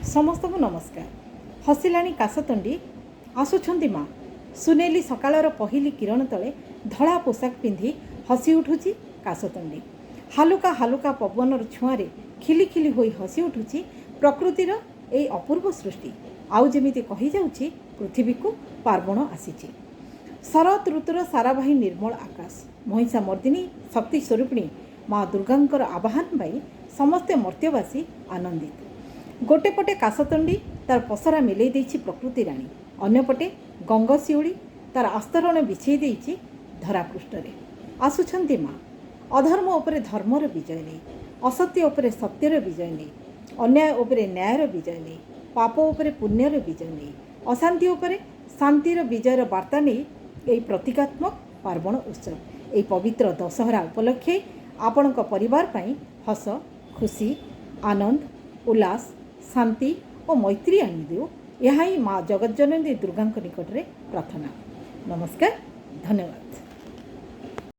समस्त को नमस्कार। हसिलाणी काशतंडी आसुछंती माँ सुनेली सकाळर पहिली किरण तले धड़ा पोशाक पिंधि हसी उठुची काशतंडी। हालुका हालुका पवनर छुआरे खिली खिली होई हसी उठुची प्रकृतिर ए अपूर्व सृष्टि। आउ जेमिति कहि जाउची पृथ्वी को पार्वण आसीची। शरत ऋतुर साराबाही निर्मल आकाश महिषा मर्दिनी शक्ति स्वरूपिणी माँ दुर्गांकर आवाहन पाई समस्ते मर्त्यवासी आनंदित। गोटे पटे काशतंडी तार पसरा मिलई देइछि प्रकृति राणी, अन्यपटे गंगशिउली तार आस्तरण बिछई देइछि धरापृष्ठरे। आसुछंती माँ अधर्म उपरे धर्मर विजय नहीं, असत्य उपरे सत्यर विजय नहीं, अन्याय उपरे न्यायर विजय नहीं, पाप उपरे पुण्यर विजय नहीं, अशांति उपरे शांतिर विजयर वार्ता नहीं यही प्रतीकात्मक पार्वण उत्सव। यही पवित्र दशहरा उपलक्षे आपणक परिवार पाई हस खुशी आनंद उल्लास शांति और मैत्री आनी दियो। यह ही माँ जगज्जननी दुर्गा निकट में प्रार्थना। नमस्कार, धन्यवाद।